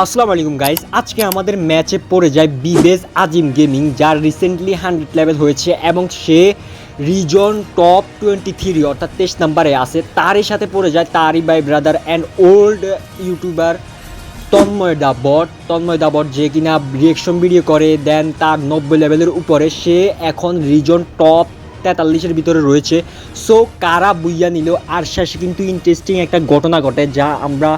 আসসালামু আলাইকুম গাইস, আজকে আমাদের ম্যাচে পড়ে যায় বিবেজ আজিম গেমিং, যার রিসেন্টলি 100 লেভেল হয়েছে এবং সে রিজন টপ 23 অর্থাৎ 23 নম্বরে আছে। তারই সাথে পড়ে যায় তারই বাই brother and old YouTuber Tanmay দাবট, যে কিনা রিয়েকশন ভিডিও করে দেন তার 90 লেভেলের উপরে। সে এখন রিজন টপ 43-এর ভিতরে রয়েছে। সো কারা বুইয়া নিল, আর শেষে কিন্তু ইন্টারেস্টিং একটা ঘটনা ঘটে, যা আমরা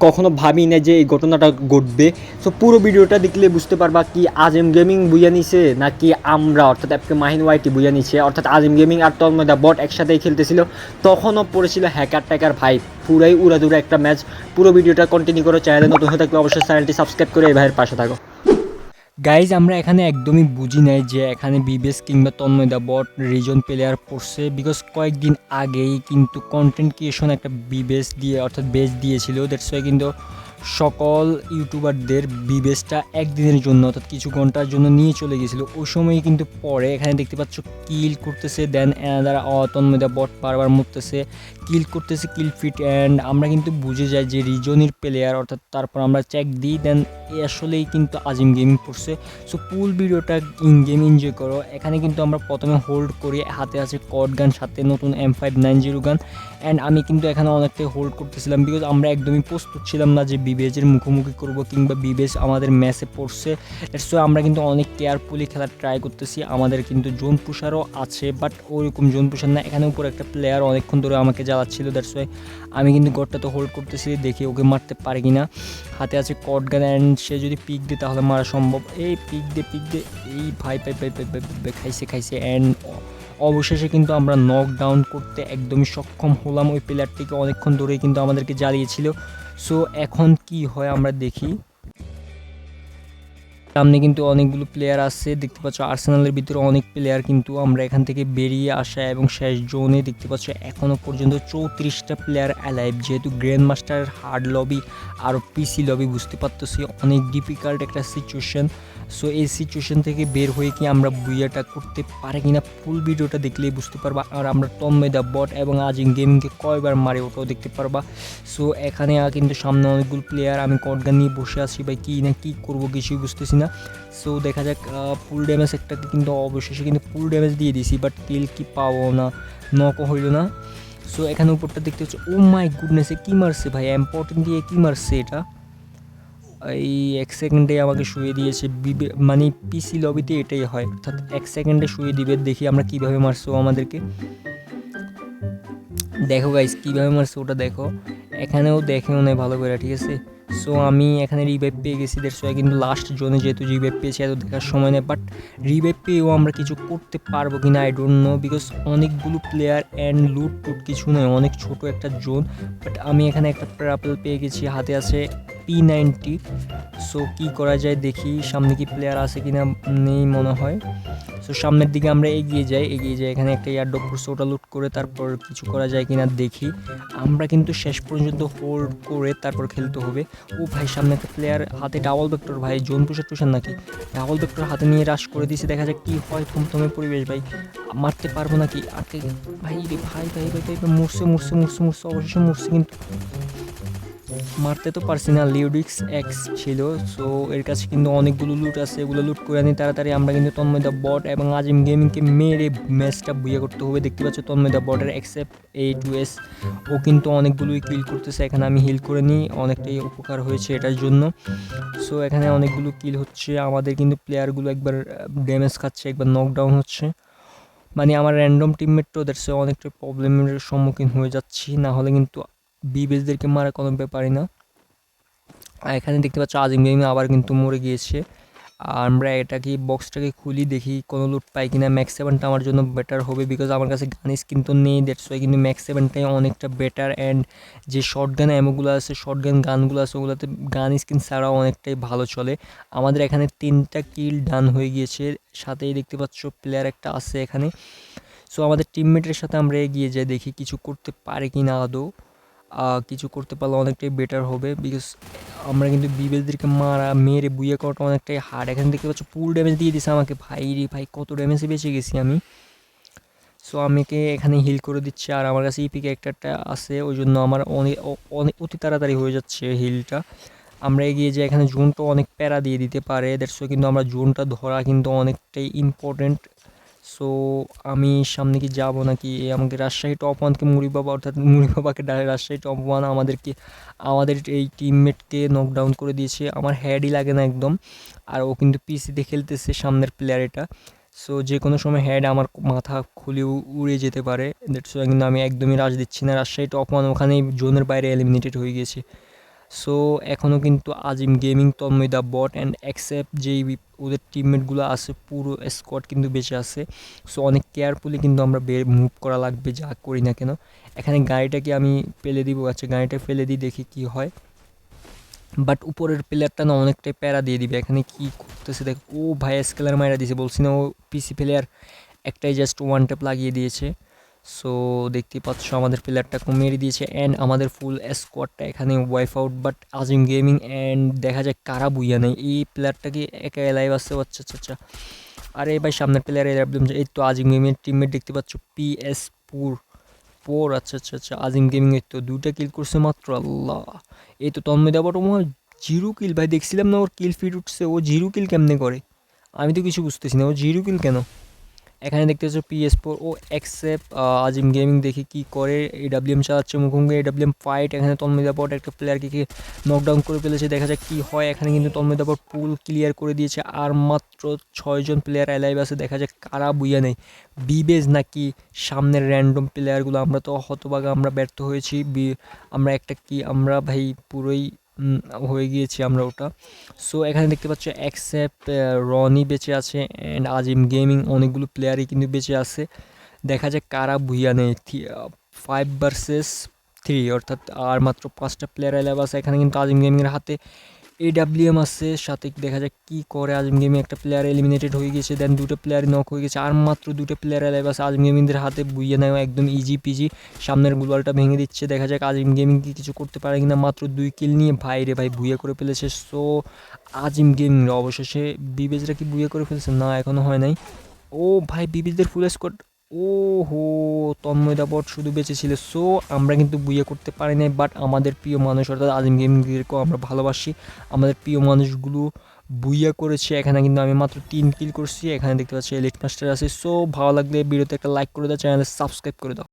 কখনো ভাবি না যে এই ঘটনাটা ঘটবে। সো পুরো ভিডিওটা দেখলে বুঝতে পারবা কি আজিম গেমিং বুইয়া নিছে নাকি আমরা, অর্থাৎ অ্যাপকে মাহিন ওয়াইটি বুইয়া নিছে। অর্থাৎ আজিম গেমিং আর তন্ময় দা বট একসাথেই খেলতেছিল, তখনও পড়েছিল হ্যাকার ট্যাকার। ভাই পুরাই উড়াদুরা একটা ম্যাচ। পুরো ভিডিওটা কন্টিনিউ করো, চ্যানেলে নতুন হয়ে থাকলে অবশ্যই চ্যানেলটি সাবস্ক্রাইব করে এই ভাইয়ের পাশে থাকো। গাইজ, আমরা এখানে একদমই বুঝি নাই যে এখানে বিবেস কিংবা তন্ময় দা বট রিজন প্লেয়ার পড়ছে, বিকজ কয়েকদিন আগেই কিন্তু কন্টেন্ট ক্রিয়েশন একটা বিবেস দিয়ে অর্থাৎ বেস দিয়েছিল। দ্যাটস ওয়াই কিন্তু সকল ইউটিউবারদের বিবেসটা একদিনের জন্য অর্থাৎ কিছু ঘন্টার জন্য নিয়ে চলে গেছিলো। ওই সময়ই কিন্তু পরে এখানে দেখতে পাচ্ছ কিল করতেছে, দেন অ্যানাদার তন্ময় দা বট বারবার মরতেছে, কিল করতেছে, কিল ফিট, অ্যান্ড আমরা কিন্তু বুঝে যাই যে রিজনের প্লেয়ার। অর্থাৎ তারপর আমরা চেক দিই, দেন আসলেই কিন্তু আজিম গেমিং পড়ছে। সো ফুল ভিডিওটা ইন গেম এনজয় করো। এখানে কিন্তু আমরা প্রথমে হোল্ড করি, হাতে আছে কট গান, সাথে নতুন M590 গান, অ্যান্ড আমি কিন্তু এখানে অনেকটাই হোল্ড করতেছিলাম, বিকজ আমরা একদমই প্রস্তুত ছিলাম না যে বিবেজের মুখোমুখি করব কিংবা বিবেজ আমাদের ম্যাচে পড়ছে। সো আমরা কিন্তু অনেক কেয়ারফুলি খেলার ট্রাই করতেছি। আমাদের কিন্তু জোন পুষারও আছে, বাট ওইরকম জোন পুষার না। এখানে উপর একটা প্লেয়ার অনেকক্ষণ ধরে আমাকে জ্বালাচ্ছিল, দ্যাটস ওয়াই আমি কিন্তু গডটা তো হোল্ড করতেছি, দেখি ওকে মারতে পারি কিনা। হাতে আছে কট গান, অ্যান্ড সে যদি পিক দেয় তাহলে মারা সম্ভব। এই পিক দে এই ভাই খাইছে অ্যান্ড অবশেষে কিন্তু আমরা নক ডাউন করতে একদমই সক্ষম হলাম। ওই প্লেয়ারটিকে অনেকক্ষণ ধরেই কিন্তু আমাদেরকে জ্বালিয়েছিল। সো এখন কি হয় আমরা দেখি। সামনে কিন্তু অনেকগুলো প্লেয়ার আছে, দেখতে পাচ্ছ আর্সেনালের ভিতরে অনেক প্লেয়ার, কিন্তু আমরা এখান থেকে বেরিয়ে আসা এবং শেষ জোনে দেখতে পাচ্ছ এখনও পর্যন্ত 34টা প্লেয়ার অ্যালাইভ। যেহেতু গ্র্যান্ড মাস্টার হার্ড লবি আর পিসি লবি, বুঝতে পারতেছি অনেক ডিফিকাল্ট একটা সিচুয়েশন। সো এই সিচুয়েশন থেকে বের হয়ে কি আমরা বুইয়াটা করতে পারি কিনা ফুল ভিডিওটা দেখলেই বুঝতে পারবা। আর আমরা তন্ময় দা বট এবং আজিম গেমিংকে কয়বার মারে ওটাও দেখতে পারবা। সো এখানে কিন্তু সামনে অনেকগুলো প্লেয়ার, আমি কটগান নিয়ে বসে আছি ভাই, কী না কী করবো কিছুই বুঝতেছি না। সো দেখা যাক। ফুল ড্যামেজ একটাকে কিন্তু অবশেষে কিন্তু ফুল ড্যামেজ দিয়ে দিছি, বাট কিল কি পাবো না, নকও হইল না। সো এখানে উপরটা দেখতে হচ্ছে, ও মাই গুডনেসে কী মারছে ভাই, ইম্পর্টেন্ট দিয়ে কী মারছে এটা। এই 1 সেকেন্ডে আমাকে শুয়ে দিয়েছে। মানে পিসি লবিতে এটাই হয়, অর্থাৎ 1 সেকেন্ডে শুয়ে দিবে। দেখি আমরা কীভাবে মারছো আমাদেরকে। দেখো গাইস কীভাবে মারছে ওটা দেখো, এখানেও দেখেও নেই ভালো করে, ঠিক আছে। সো আমি এখানে রিভাইভ পেয়ে গেছি, দেড়শো কিন্তু লাস্ট জোনে যেহেতু রিভাইভ পেয়েছি এত দেখার সময় নেই, বাট রিভাইভ পেয়েও আমরা কিছু করতে পারবো কি না আই ডোন্ট নো, বিকজ অনেকগুলো প্লেয়ার অ্যান্ড লুট টুট কিছু নয়, অনেক ছোট একটা জোন। বাট আমি এখানে একটা প্যারাপেল পেয়ে গেছি, হাতে আছে P90। সো কী করা যায় দেখি, সামনে কি প্লেয়ার আছে কিনা, নেই মনে হয়। সো সামনের দিকে আমরা এগিয়ে যাই, এখানে একটা এয়ারড্রপ করছে, ওটা লুট করে তারপর কিছু করা যায় কিনা দেখি। আমরা কিন্তু শেষ পর্যন্ত হোল্ড করে তারপর খেলতে হবে। ও ভাই সামনে একটা প্লেয়ার, হাতে ডাবল ভেক্টর, ভাই জোন টুসার নাকি, ডাবল ভেক্টর হাতে নিয়ে রাশ করে দিয়েছে। দেখা যাক কি হয়, থমথমে পরিবেশ ভাই, মারতে পারবো নাকি আটকে। ভাই রে ভাই ভাই ভাই ভাই মরছে অবশেষে মরছে, কিন্তু মারতে তো পারছি না। লিউডিক্স এক্স ছিল, সো এর কাছে কিন্তু অনেকগুলো লুট আছে, এগুলো লুট করে আনি তাড়াতাড়ি। আমরা কিন্তু তন্ময় দা বট এবং আজিম গেমিংকে মেরে ম্যাচটা বুইয়া করতে হবে। দেখতে পাচ্ছ তন্ময় দা বটের এক্সেপ্ট A2S, ও কিন্তু অনেকগুলোই কিল করতেছে। এখানে আমি হিল করে নিই, অনেকটাই উপকার হয়েছে এটার জন্য। সো এখানে অনেকগুলো কিল হচ্ছে, আমাদের কিন্তু প্লেয়ারগুলো একবার ড্যামেজ খাচ্ছে, একবার নকডাউন হচ্ছে। মানে আমার র্যান্ডম টিমমেট তো ওদেরকে অনেকটা প্রবলেমের সম্মুখীন হয়ে যাচ্ছি, না হলে কিন্তু বিবেজদেরকে মারা কোনো ব্যাপারই না। আর এখানে দেখতে পাচ্ছ আজিম গেমিং আবার কিন্তু মরে গিয়েছে। আর আমরা এটাকে বক্সটাকে খুলি, দেখি কোনো লুট পাই কিনা। ম্যাক্স 7টা আমার জন্য বেটার হবে, বিকজ আমার কাছে গান স্কিন তো নেই, দ্যাটস ওয়াই কিন্তু ম্যাক্স 7টাই অনেকটা বেটার। অ্যান্ড যে শর্ট গান অ্যামোগুলো আছে, শর্ট গান গানগুলো আছে, ওগুলোতে গান স্কিন ছাড়াও অনেকটাই ভালো চলে। আমাদের এখানে 3টা কিল ডান হয়ে গিয়েছে, সাথেই দেখতে পাচ্ছ প্লেয়ার একটা আছে এখানে। সো আমাদের টিমমেটের সাথে আমরা এগিয়ে যাই, দেখি কিছু করতে পারে কি না আদৌ। কিছু করতে পারলে অনেকটাই বেটার হবে, বিকজ আমরা কিন্তু বিবেলদেরকে মেরে বুইয়া করাটা অনেকটাই হার্ড। এখানে দেখতে পাচ্ছ ফুল ড্যামেজ দিয়ে দিছে আমাকে, ভাই রে ভাই কত ড্যামেজে বেঁচে গেছি আমি। সো আমাকে এখানে হিল করে দিচ্ছে, আর আমার কাছে ইপি ক্যারেক্টারটা আছে, ওই জন্য আমার অনেক অতি তাড়াতাড়ি হয়ে যাচ্ছে হিলটা। আমরা এগিয়ে যাই। এখানে জোনটা অনেক প্যারা দিয়ে দিতে পারে, দ্যাটস ওয়াই কিন্তু আমরা জোনটা ধরা কিন্তু অনেকটাই ইম্পর্টেন্ট। সো আমি সামনে কি যাব নাকি? আমাকে রাজশাহী টপ ওয়ানকে মুড়ি বাবা, অর্থাৎ মুড়ি বাবাকে রাজশাহী টপ ওয়ান আমাদের এই টিমমেটকে নকডাউন করে দিয়েছে। আমার হেডই লাগে না একদম, আর ও কিন্তু পিসিতে খেলতেছে সামনের প্লেয়ার এটা। সো যে কোনো সময় হেড আমার মাথা খুলে উড়ে যেতে পারে, দ্যাটস ওয়াই কিন্তু আমি একদমই রাশ দিচ্ছি না। রাজশাহী টপ ওয়ান ওখানেই জোনের বাইরে এলিমিনেটেড হয়ে গেছে। সো এখনও কিন্তু আজিম গেমিং, তন্ময় দা বট অ্যান্ড অ্যাকসেপ্ট যেই ওদের টিমমেটগুলো আছে, পুরো স্কোয়াড কিন্তু বেঁচে আছে। সো অনেক কেয়ারফুলি কিন্তু আমরা মুভ করা লাগবে যা করি না কেন। এখানে গাড়িটাকে আমি ফেলে দিব, আচ্ছা গাড়িটা ফেলে দিই, দেখি কি হয়। বাট উপরের প্লেয়ারটা না অনেকটাই প্যারা দিয়ে দিবে। এখানে কি করতেছে দেখ, ও ভাই স্কেলার মাইরা দিয়েছে, বলছি না ও পিসি প্লেয়ার, একটাই জাস্ট ওয়ান ট্যাপ লাগিয়ে দিয়েছে। সো দেখতেই পাচ্ছ আমাদের প্লেয়ারটাকে মেরে দিয়েছে অ্যান্ড আমাদের ফুল স্কোয়াডটা এখানে wife out. But Azim gaming and দেখা যায় কারা বুইয়া নেই, এই প্লেয়ারটাকে একা লাইভ আসছে। আচ্ছা আচ্ছা আচ্ছা, আরে ভাই সামনের প্লেয়ার এই তো আজিম গেমিংয়ের টিমমেট দেখতে পাচ্ছ, পিএস পোর। আচ্ছা আচ্ছা আচ্ছা, আজিম গেমিং এর তো 2টা কিল করছে মাত্র। আল্লাহ, এই তো তন্ময় দেবট আমার 0 কিল। ভাই দেখছিলাম না ওর কিল ফিট উঠছে, ও 0 কিল কেমনে করে? আমি তো কিছু বুঝতেছি না, ও 0 কিল কেন? এখানে দেখতে পাচ্ছ PS4 ও অ্যাকসেপ্ট আজিম গেমিং, দেখি কি করে। এডাব্লিউএম চালাচ্ছে মুখোমুখি, এডাব্লিউএম ফাইট। এখানে তন্ময় পট একটা প্লেয়ারকে নকডাউন করে ফেলেছে, দেখা যাক কি হয়। এখানে কিন্তু তন্ময় পট পুল ক্লিয়ার করে দিয়েছে, আর মাত্র 6জন প্লেয়ার অ্যালাইভ আছে, দেখা যাক কারা বুইয়া নেই, বিবেজ নাকি সামনের র্যান্ডম প্লেয়ারগুলো। আমরা তো হতভাগা, আমরা ব্যর্থ হয়েছি। আমরা একটা কি, আমরা ভাই পুরোই হয়ে গিয়েছি আমরা ওটা। সো এখানে দেখতে পাচ্ছ অ্যাকসেপ্ট, রনি বেঁচে আছে অ্যান্ড আজিম গেমিং, অনেকগুলো প্লেয়ারই কিন্তু বেঁচে আছে। দেখা যাক কারা ভুইয়া নেই। 5 vs 3, অর্থাৎ আর মাত্র 5টা প্লেয়ার অ্যালাইভ আছে। এখানে কিন্তু আজিম গেমিংয়ের হাতে এডাব্লিউএম আছে, সাথে দেখা যাক কি করে। আজিম গেমিং একটা প্লেয়ার এলিমিনেটেড হয়ে গেছে, দেন 2টা প্লেয়ার নক হয়ে গেছে, আর মাত্র 2টা প্লেয়ার অ্যালাইভ আছে। আজিম গেমিংদের হাতে বুইয়ে নেওয়া একদম ইজি পিজি, সামনের গ্লোয়ালটা ভেঙে দিচ্ছে। দেখা যাক আজিম গেমিং কি কিছু করতে পারে কিনা। মাত্র 2 কিল নিয়ে ভাই রে ভাই বুইয়া করে ফেলেছে। সো আজিম গেমিং অবশেষে, বিবেজরা কি বুইয়া করে ফেলছে? না, এখনো হয় নাই। ও ভাই বিবিদের ফুল স্কোয়াড, ও হো, তন্ময় দাপট শুধু বেঁচে ছিল। সো আমরা কিন্তু বুইয়া করতে পারি নাই, বাট আমাদের প্রিয় মানুষ অর্থাৎ আজিম গেমিংদেরকেও আমরা ভালোবাসি। আমাদের প্রিয় মানুষগুলো বুইয়া করেছে। এখানে কিন্তু আমি মাত্র 3 কিল করছি। এখানে দেখতে পাচ্ছি এলিট মাস্টার আছে। সো ভালো লাগলে ভিডিওতে একটা লাইক করে দাও, চ্যানেলে সাবস্ক্রাইব করে দাও।